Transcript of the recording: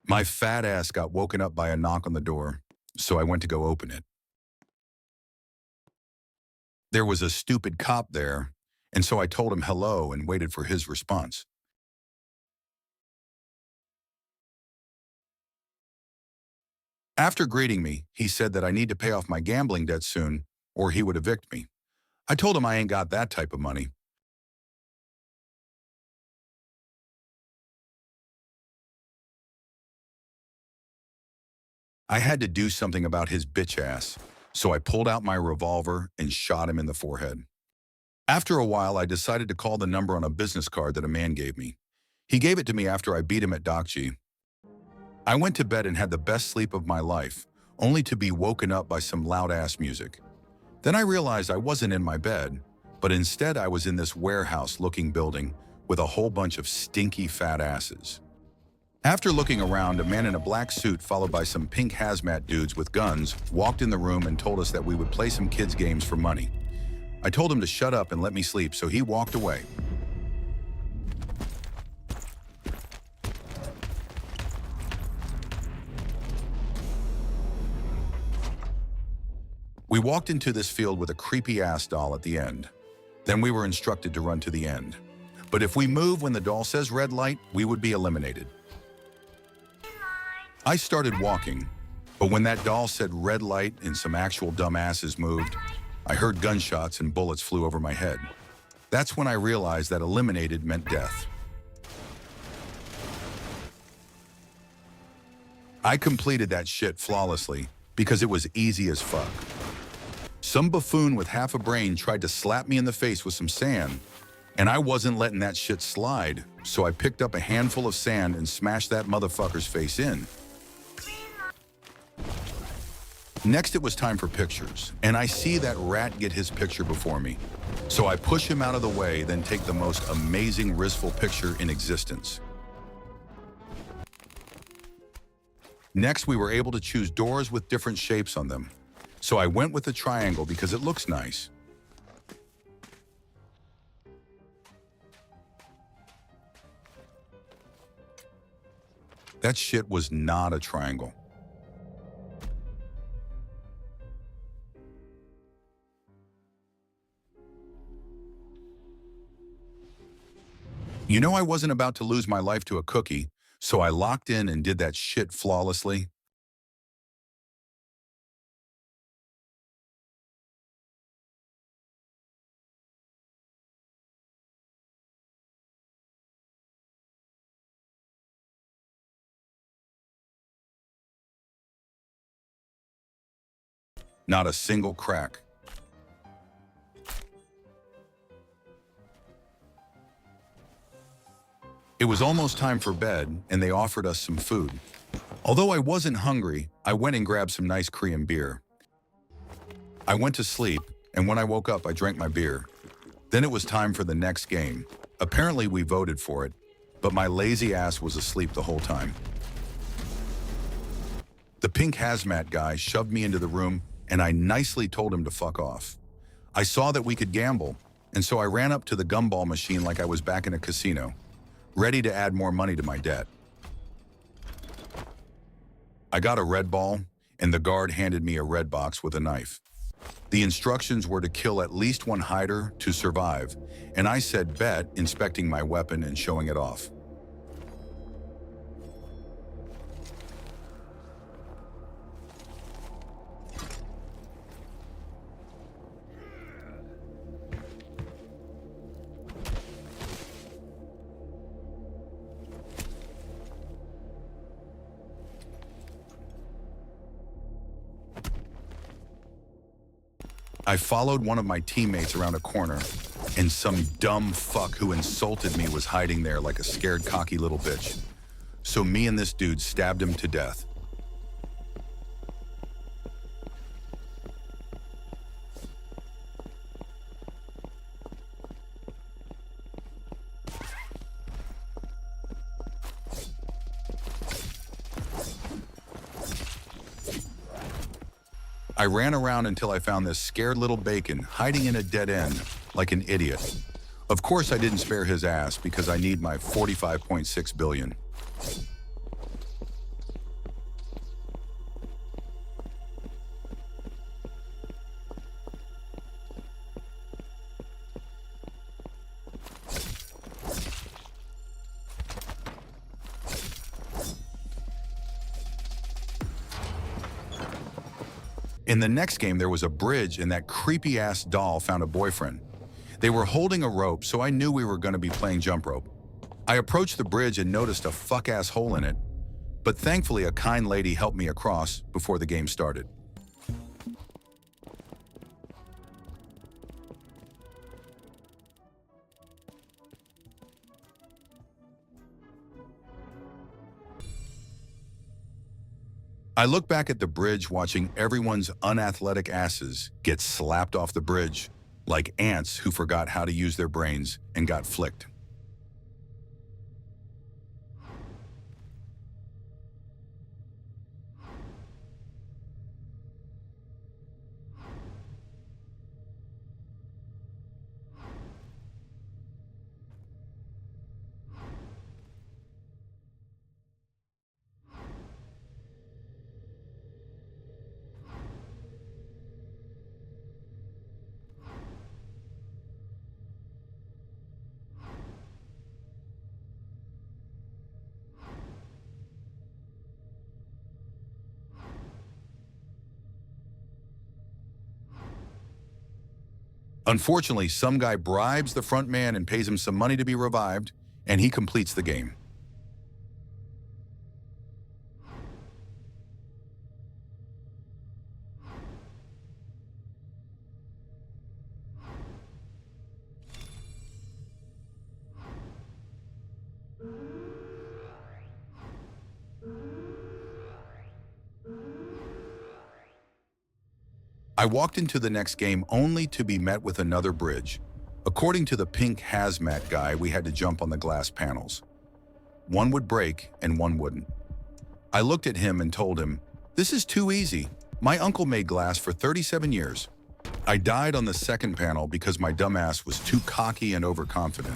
My fat ass got woken up by a knock on the door, so I went to go open it. There was a stupid cop there, and so I told him hello and waited for his response. After greeting me, he said that I need to pay off my gambling debt soon, or he would evict me. I told him I ain't got that type of money. I had to do something about his bitch ass, so I pulled out my revolver and shot him in the forehead. After a while, I decided to call the number on a business card that a man gave me. He gave it to me after I beat him at Dokji. I went to bed and had the best sleep of my life, only to be woken up by some loud-ass music. Then I realized I wasn't in my bed, but instead I was in this warehouse-looking building with a whole bunch of stinky fat asses. After looking around, a man in a black suit followed by some pink hazmat dudes with guns walked in the room and told us that we would play some kids' games for money. I told him to shut up and let me sleep, so he walked away. We walked into this field with a creepy-ass doll at the end. Then we were instructed to run to the end. But if we move when the doll says red light, we would be eliminated. I started walking, but when that doll said red light and some actual dumbasses moved, I heard gunshots and bullets flew over my head. That's when I realized that eliminated meant death. I completed that shit flawlessly because it was easy as fuck. Some buffoon with half a brain tried to slap me in the face with some sand, and I wasn't letting that shit slide, so I picked up a handful of sand and smashed that motherfucker's face in. Next, it was time for pictures, and I see that rat get his picture before me. So I push him out of the way, then take the most amazing wristful picture in existence. Next, we were able to choose doors with different shapes on them. So I went with the triangle because it looks nice. That shit was not a triangle. You know, I wasn't about to lose my life to a cookie, so I locked in and did that shit flawlessly. Not a single crack. It was almost time for bed, and they offered us some food. Although I wasn't hungry, I went and grabbed some nice Korean beer. I went to sleep, and when I woke up, I drank my beer. Then it was time for the next game. Apparently, we voted for it, but my lazy ass was asleep the whole time. The pink hazmat guy shoved me into the room, and I nicely told him to fuck off. I saw that we could gamble, and so I ran up to the gumball machine like I was back in a casino, ready to add more money to my debt. I got a red ball, and the guard handed me a red box with a knife. The instructions were to kill at least one hider to survive, and I said bet, inspecting my weapon and showing it off. I followed one of my teammates around a corner, and some dumb fuck who insulted me was hiding there like a scared, cocky little bitch. So me and this dude stabbed him to death. I ran around until I found this scared little bacon hiding in a dead end, like an idiot. Of course I didn't spare his ass because I need my 45.6 billion. In the next game, there was a bridge and that creepy-ass doll found a boyfriend. They were holding a rope, so I knew we were going to be playing jump rope. I approached the bridge and noticed a fuck-ass hole in it, but thankfully a kind lady helped me across before the game started. I look back at the bridge watching everyone's unathletic asses get slapped off the bridge like ants who forgot how to use their brains and got flicked. Unfortunately, some guy bribes the front man and pays him some money to be revived, and he completes the game. I walked into the next game only to be met with another bridge. According to the pink hazmat guy, we had to jump on the glass panels. One would break and one wouldn't. I looked at him and told him, "This is too easy. My uncle made glass for 37 years. I died on the second panel because my dumbass was too cocky and overconfident.